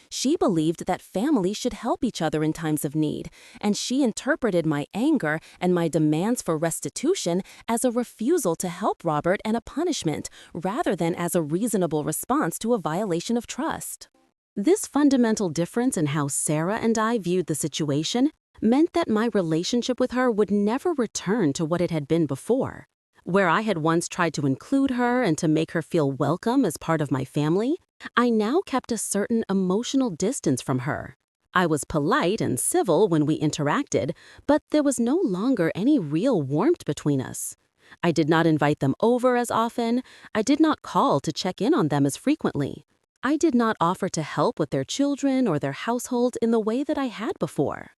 She believed that families should help each other in times of need, and she interpreted my anger and my demands for restitution as a refusal to help Robert and a punishment, rather than as a reasonable response to a violation of trust. This fundamental difference in how Sarah and I viewed the situation meant that my relationship with her would never return to what it had been before. Where I had once tried to include her and to make her feel welcome as part of my family, I now kept a certain emotional distance from her. I was polite and civil when we interacted, but there was no longer any real warmth between us. I did not invite them over as often. I did not call to check in on them as frequently. I did not offer to help with their children or their household in the way that I had before.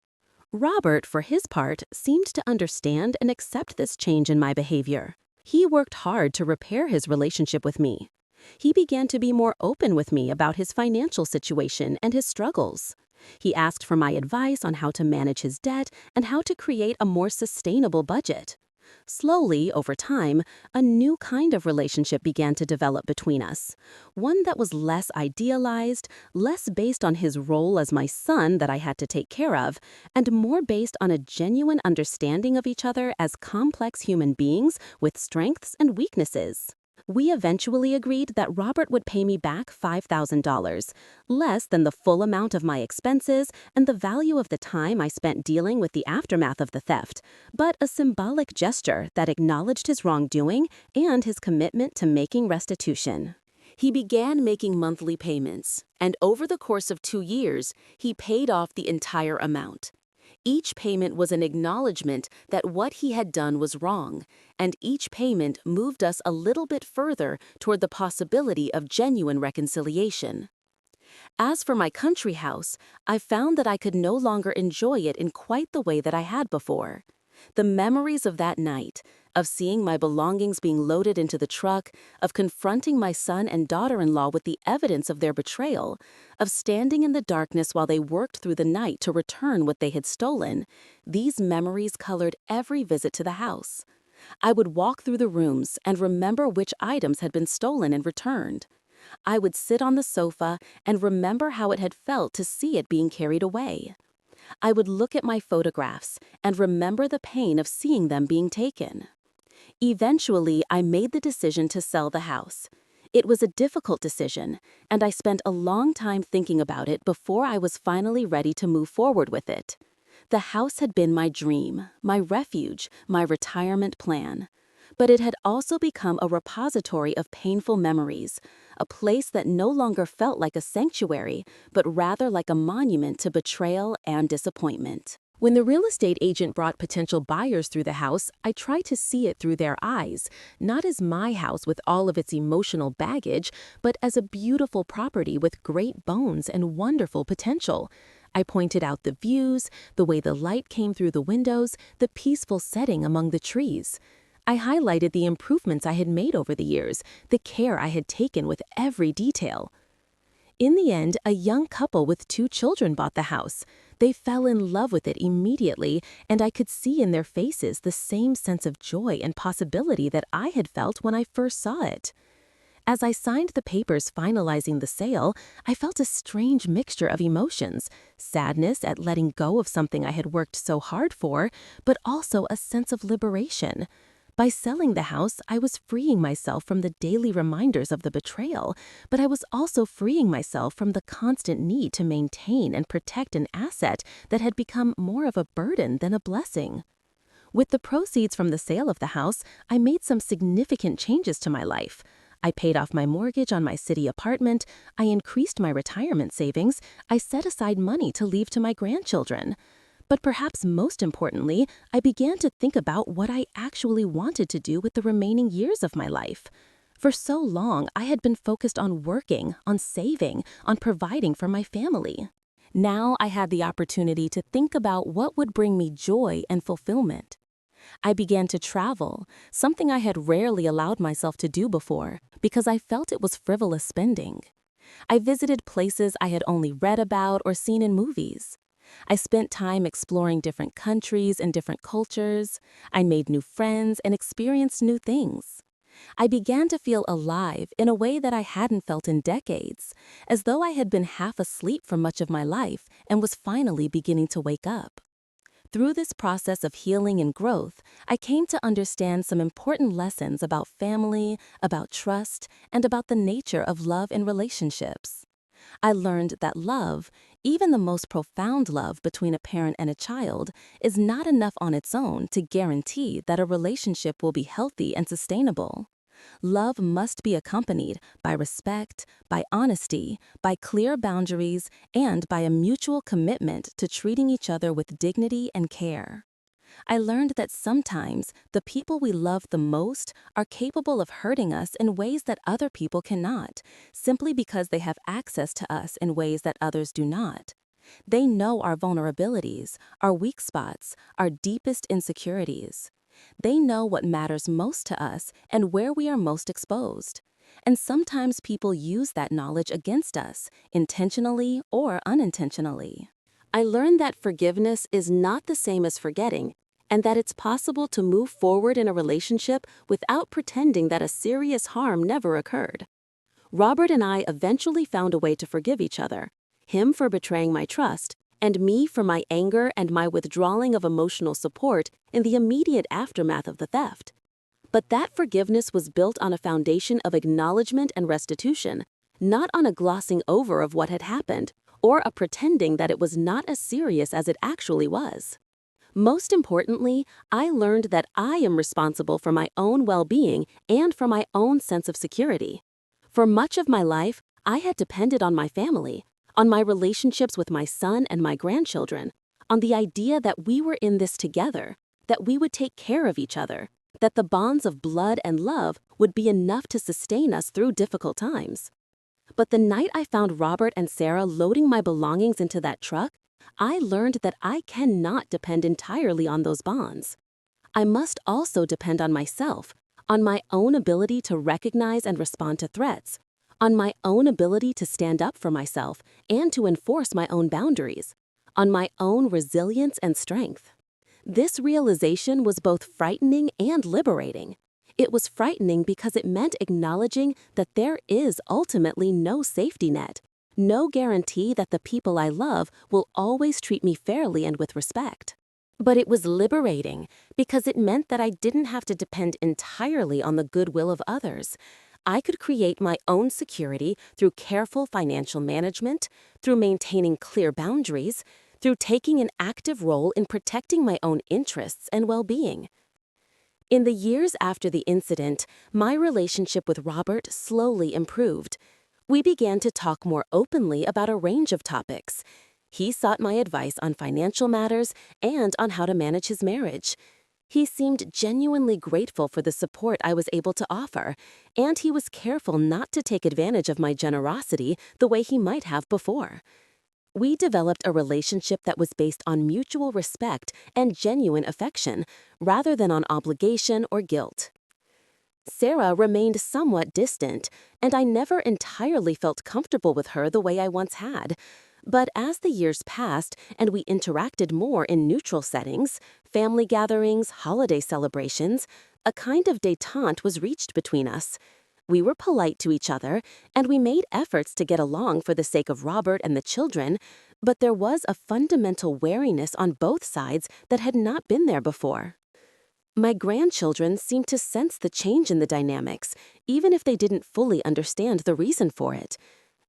Robert, for his part, seemed to understand and accept this change in my behavior. He worked hard to repair his relationship with me. He began to be more open with me about his financial situation and his struggles. He asked for my advice on how to manage his debt and how to create a more sustainable budget. Slowly, over time, a new kind of relationship began to develop between us, one that was less idealized, less based on his role as my son that I had to take care of, and more based on a genuine understanding of each other as complex human beings with strengths and weaknesses. We eventually agreed that Robert would pay me back $5,000, less than the full amount of my expenses and the value of the time I spent dealing with the aftermath of the theft, but a symbolic gesture that acknowledged his wrongdoing and his commitment to making restitution. He began making monthly payments, and over the course of 2 years, he paid off the entire amount. Each payment was an acknowledgement that what he had done was wrong, and each payment moved us a little bit further toward the possibility of genuine reconciliation. As for my country house, I found that I could no longer enjoy it in quite the way that I had before. The memories of that night, of seeing my belongings being loaded into the truck, of confronting my son and daughter-in-law with the evidence of their betrayal, of standing in the darkness while they worked through the night to return what they had stolen, these memories colored every visit to the house. I would walk through the rooms and remember which items had been stolen and returned. I would sit on the sofa and remember how it had felt to see it being carried away. I would look at my photographs and remember the pain of seeing them being taken. Eventually, I made the decision to sell the house. It was a difficult decision, and I spent a long time thinking about it before I was finally ready to move forward with it. The house had been my dream, my refuge, my retirement plan. But it had also become a repository of painful memories, a place that no longer felt like a sanctuary, but rather like a monument to betrayal and disappointment. When the real estate agent brought potential buyers through the house, I tried to see it through their eyes, not as my house with all of its emotional baggage, but as a beautiful property with great bones and wonderful potential. I pointed out the views, the way the light came through the windows, the peaceful setting among the trees. I highlighted the improvements I had made over the years, the care I had taken with every detail. In the end, a young couple with 2 children bought the house. They fell in love with it immediately, and I could see in their faces the same sense of joy and possibility that I had felt when I first saw it. As I signed the papers finalizing the sale, I felt a strange mixture of emotions, sadness at letting go of something I had worked so hard for, but also a sense of liberation. By selling the house, I was freeing myself from the daily reminders of the betrayal, but I was also freeing myself from the constant need to maintain and protect an asset that had become more of a burden than a blessing. With the proceeds from the sale of the house, I made some significant changes to my life. I paid off my mortgage on my city apartment, I increased my retirement savings, I set aside money to leave to my grandchildren. But perhaps most importantly, I began to think about what I actually wanted to do with the remaining years of my life. For so long, I had been focused on working, on saving, on providing for my family. Now I had the opportunity to think about what would bring me joy and fulfillment. I began to travel, something I had rarely allowed myself to do before, because I felt it was frivolous spending. I visited places I had only read about or seen in movies. I spent time exploring different countries and different cultures. I made new friends and experienced new things. I began to feel alive in a way that I hadn't felt in decades, as though I had been half asleep for much of my life and was finally beginning to wake up. Through this process of healing and growth, I came to understand some important lessons about family, about trust, and about the nature of love and relationships. I learned that love, even the most profound love between a parent and a child, is not enough on its own to guarantee that a relationship will be healthy and sustainable. Love must be accompanied by respect, by honesty, by clear boundaries, and by a mutual commitment to treating each other with dignity and care. I learned that sometimes the people we love the most are capable of hurting us in ways that other people cannot, simply because they have access to us in ways that others do not. They know our vulnerabilities, our weak spots, our deepest insecurities. They know what matters most to us and where we are most exposed. And sometimes people use that knowledge against us, intentionally or unintentionally. I learned that forgiveness is not the same as forgetting, and that it's possible to move forward in a relationship without pretending that a serious harm never occurred. Robert and I eventually found a way to forgive each other, him for betraying my trust, and me for my anger and my withdrawing of emotional support in the immediate aftermath of the theft. But that forgiveness was built on a foundation of acknowledgement and restitution, not on a glossing over of what had happened, or a pretending that it was not as serious as it actually was. Most importantly, I learned that I am responsible for my own well-being and for my own sense of security. For much of my life, I had depended on my family, on my relationships with my son and my grandchildren, on the idea that we were in this together, that we would take care of each other, that the bonds of blood and love would be enough to sustain us through difficult times. But the night I found Robert and Sarah loading my belongings into that truck, I learned that I cannot depend entirely on those bonds. I must also depend on myself, on my own ability to recognize and respond to threats, on my own ability to stand up for myself and to enforce my own boundaries, on my own resilience and strength. This realization was both frightening and liberating. It was frightening because it meant acknowledging that there is ultimately no safety net, no guarantee that the people I love will always treat me fairly and with respect. But it was liberating because it meant that I didn't have to depend entirely on the goodwill of others. I could create my own security through careful financial management, through maintaining clear boundaries, through taking an active role in protecting my own interests and well-being. In the years after the incident, my relationship with Robert slowly improved. We began to talk more openly about a range of topics. He sought my advice on financial matters and on how to manage his marriage. He seemed genuinely grateful for the support I was able to offer, and he was careful not to take advantage of my generosity the way he might have before. We developed a relationship that was based on mutual respect and genuine affection, rather than on obligation or guilt. Sarah remained somewhat distant, and I never entirely felt comfortable with her the way I once had. But as the years passed and we interacted more in neutral settings, family gatherings, holiday celebrations, a kind of détente was reached between us. We were polite to each other, and we made efforts to get along for the sake of Robert and the children, but there was a fundamental wariness on both sides that had not been there before. My grandchildren seemed to sense the change in the dynamics, even if they didn't fully understand the reason for it.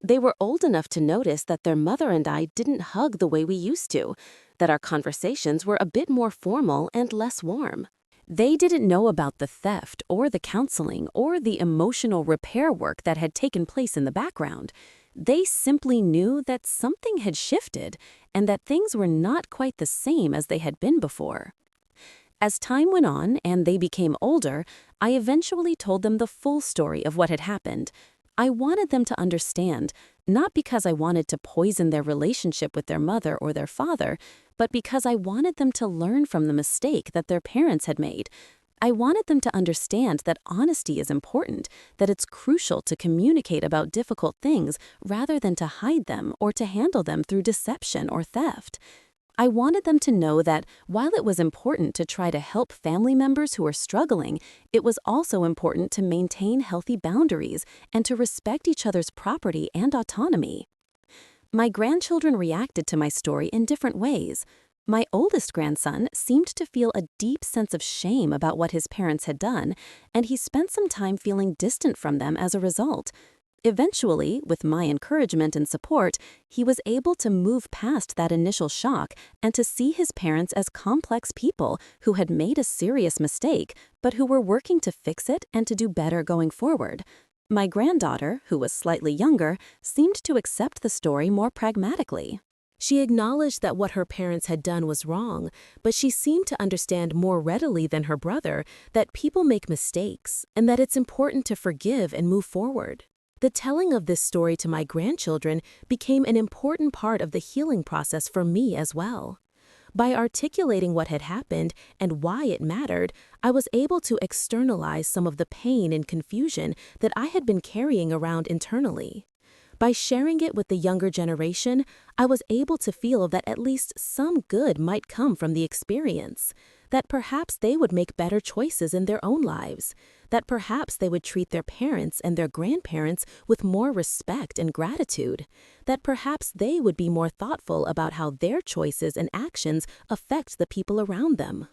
They were old enough to notice that their mother and I didn't hug the way we used to, that our conversations were a bit more formal and less warm. They didn't know about the theft or the counseling or the emotional repair work that had taken place in the background. They simply knew that something had shifted and that things were not quite the same as they had been before. As time went on and they became older, I eventually told them the full story of what had happened. I wanted them to understand, not because I wanted to poison their relationship with their mother or their father, but because I wanted them to learn from the mistake that their parents had made. I wanted them to understand that honesty is important, that it's crucial to communicate about difficult things rather than to hide them or to handle them through deception or theft. I wanted them to know that while it was important to try to help family members who are struggling, it was also important to maintain healthy boundaries and to respect each other's property and autonomy. My grandchildren reacted to my story in different ways. My oldest grandson seemed to feel a deep sense of shame about what his parents had done, and he spent some time feeling distant from them as a result. Eventually, with my encouragement and support, he was able to move past that initial shock and to see his parents as complex people who had made a serious mistake, but who were working to fix it and to do better going forward. My granddaughter, who was slightly younger, seemed to accept the story more pragmatically. She acknowledged that what her parents had done was wrong, but she seemed to understand more readily than her brother that people make mistakes and that it's important to forgive and move forward. The telling of this story to my grandchildren became an important part of the healing process for me as well. By articulating what had happened and why it mattered, I was able to externalize some of the pain and confusion that I had been carrying around internally. By sharing it with the younger generation, I was able to feel that at least some good might come from the experience, that perhaps they would make better choices in their own lives, that perhaps they would treat their parents and their grandparents with more respect and gratitude, that perhaps they would be more thoughtful about how their choices and actions affect the people around them.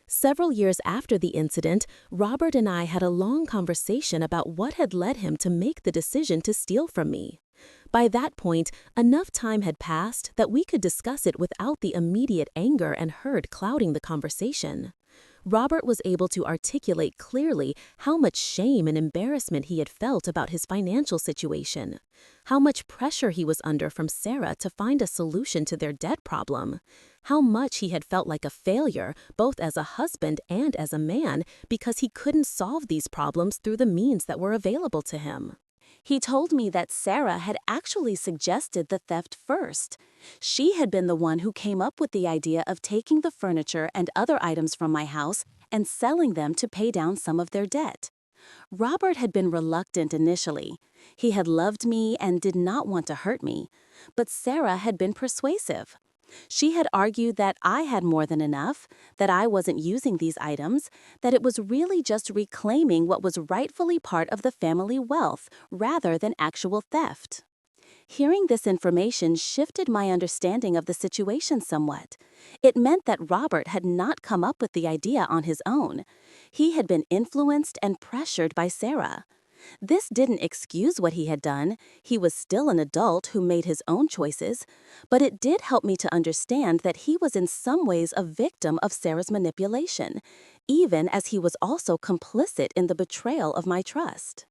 Several years after the incident, Robert and I had a long conversation about what had led him to make the decision to steal from me. By that point, enough time had passed that we could discuss it without the immediate anger and hurt clouding the conversation. Robert was able to articulate clearly how much shame and embarrassment he had felt about his financial situation, how much pressure he was under from Sarah to find a solution to their debt problem, how much he had felt like a failure both as a husband and as a man because he couldn't solve these problems through the means that were available to him. He told me that Sarah had actually suggested the theft first. She had been the one who came up with the idea of taking the furniture and other items from my house and selling them to pay down some of their debt. Robert had been reluctant initially. He had loved me and did not want to hurt me, but Sarah had been persuasive. She had argued that I had more than enough, that I wasn't using these items, that it was really just reclaiming what was rightfully part of the family wealth rather than actual theft. Hearing this information shifted my understanding of the situation somewhat. It meant that Robert had not come up with the idea on his own. He had been influenced and pressured by Sarah. This didn't excuse what he had done. He was still an adult who made his own choices, but it did help me to understand that he was in some ways a victim of Sarah's manipulation, even as he was also complicit in the betrayal of my trust.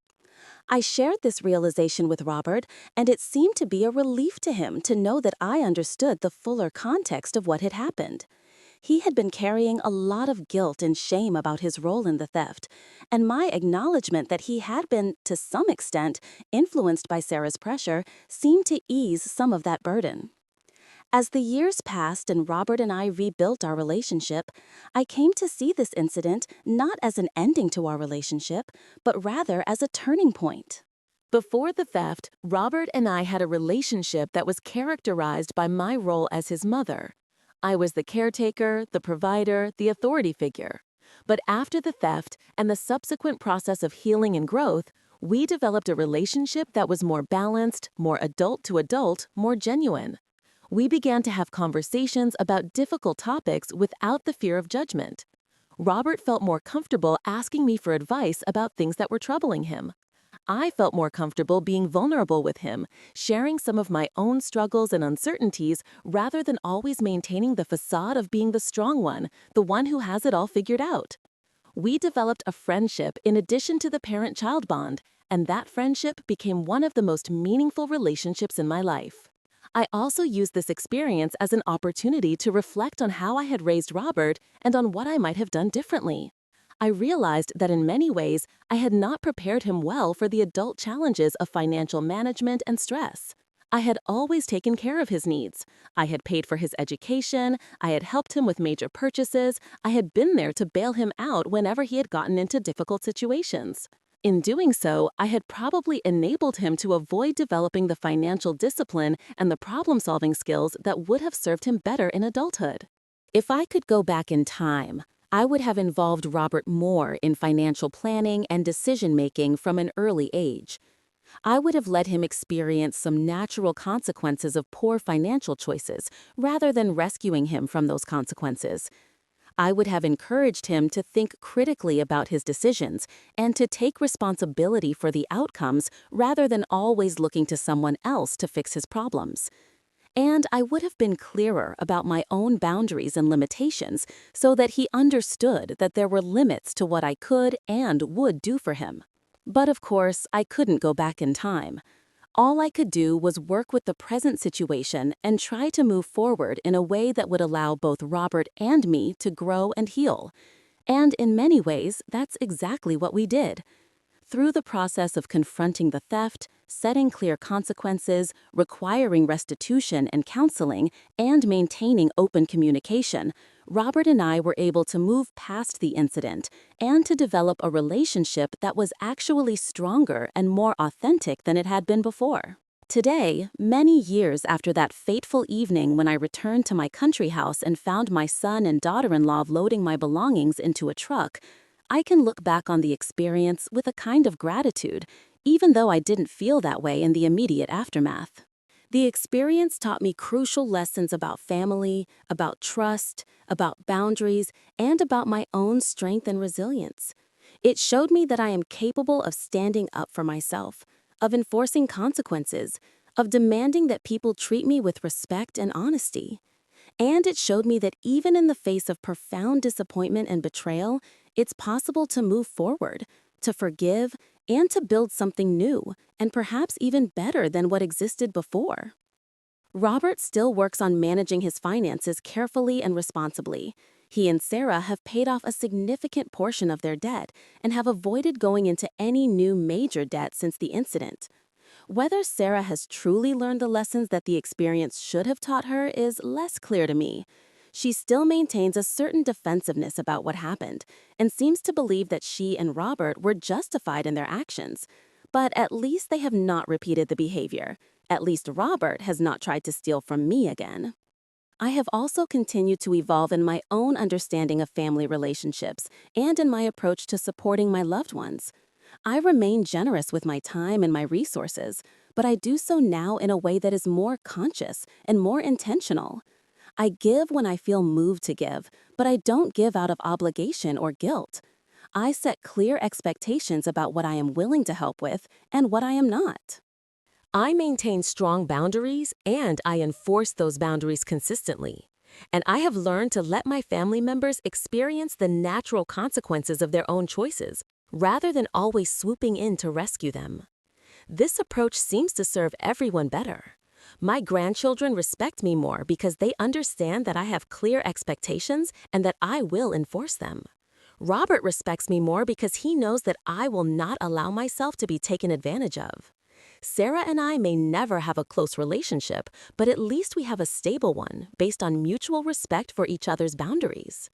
I shared this realization with Robert, and it seemed to be a relief to him to know that I understood the fuller context of what had happened. He had been carrying a lot of guilt and shame about his role in the theft, and my acknowledgement that he had been, to some extent, influenced by Sarah's pressure seemed to ease some of that burden. As the years passed and Robert and I rebuilt our relationship, I came to see this incident not as an ending to our relationship, but rather as a turning point. Before the theft, Robert and I had a relationship that was characterized by my role as his mother. I was the caretaker, the provider, the authority figure. But after the theft and the subsequent process of healing and growth, we developed a relationship that was more balanced, more adult to adult, more genuine. We began to have conversations about difficult topics without the fear of judgment. Robert felt more comfortable asking me for advice about things that were troubling him. I felt more comfortable being vulnerable with him, sharing some of my own struggles and uncertainties rather than always maintaining the facade of being the strong one, the one who has it all figured out. We developed a friendship in addition to the parent-child bond, and that friendship became one of the most meaningful relationships in my life. I also used this experience as an opportunity to reflect on how I had raised Robert and on what I might have done differently. I realized that in many ways, I had not prepared him well for the adult challenges of financial management and stress. I had always taken care of his needs. I had paid for his education, I had helped him with major purchases, I had been there to bail him out whenever he had gotten into difficult situations. In doing so, I had probably enabled him to avoid developing the financial discipline and the problem-solving skills that would have served him better in adulthood. If I could go back in time, I would have involved Robert more in financial planning and decision-making from an early age. I would have let him experience some natural consequences of poor financial choices rather than rescuing him from those consequences. I would have encouraged him to think critically about his decisions and to take responsibility for the outcomes rather than always looking to someone else to fix his problems. And I would have been clearer about my own boundaries and limitations so that he understood that there were limits to what I could and would do for him. But of course, I couldn't go back in time. All I could do was work with the present situation and try to move forward in a way that would allow both Robert and me to grow and heal. And in many ways, that's exactly what we did. Through the process of confronting the theft, setting clear consequences, requiring restitution and counseling, and maintaining open communication, Robert and I were able to move past the incident and to develop a relationship that was actually stronger and more authentic than it had been before. Today, many years after that fateful evening when I returned to my country house and found my son and daughter-in-law loading my belongings into a truck, I can look back on the experience with a kind of gratitude, even though I didn't feel that way in the immediate aftermath. The experience taught me crucial lessons about family, about trust, about boundaries, and about my own strength and resilience. It showed me that I am capable of standing up for myself, of enforcing consequences, of demanding that people treat me with respect and honesty. And it showed me that even in the face of profound disappointment and betrayal, it's possible to move forward, to forgive, and to build something new, and perhaps even better than what existed before. Robert still works on managing his finances carefully and responsibly. He and Sarah have paid off a significant portion of their debt and have avoided going into any new major debt since the incident. Whether Sarah has truly learned the lessons that the experience should have taught her is less clear to me. She still maintains a certain defensiveness about what happened and seems to believe that she and Robert were justified in their actions. But at least they have not repeated the behavior. At least Robert has not tried to steal from me again. I have also continued to evolve in my own understanding of family relationships and in my approach to supporting my loved ones. I remain generous with my time and my resources, but I do so now in a way that is more conscious and more intentional. I give when I feel moved to give, but I don't give out of obligation or guilt. I set clear expectations about what I am willing to help with and what I am not. I maintain strong boundaries and I enforce those boundaries consistently. And I have learned to let my family members experience the natural consequences of their own choices, rather than always swooping in to rescue them. This approach seems to serve everyone better. My grandchildren respect me more because they understand that I have clear expectations and that I will enforce them. Robert respects me more because he knows that I will not allow myself to be taken advantage of. Sarah and I may never have a close relationship, but at least we have a stable one based on mutual respect for each other's boundaries.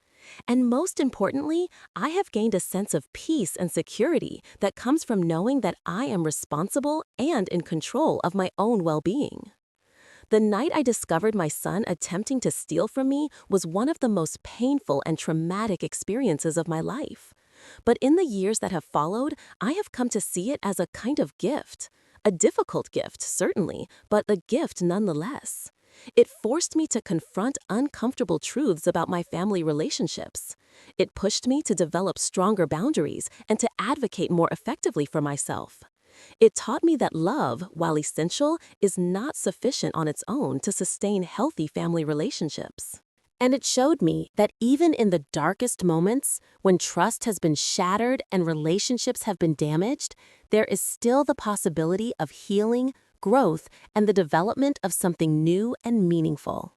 And most importantly, I have gained a sense of peace and security that comes from knowing that I am responsible and in control of my own well-being. The night I discovered my son attempting to steal from me was one of the most painful and traumatic experiences of my life. But in the years that have followed, I have come to see it as a kind of gift. A difficult gift, certainly, but a gift nonetheless. It forced me to confront uncomfortable truths about my family relationships. It pushed me to develop stronger boundaries and to advocate more effectively for myself. It taught me that love, while essential, is not sufficient on its own to sustain healthy family relationships. And it showed me that even in the darkest moments, when trust has been shattered and relationships have been damaged, there is still the possibility of healing, growth, and the development of something new and meaningful.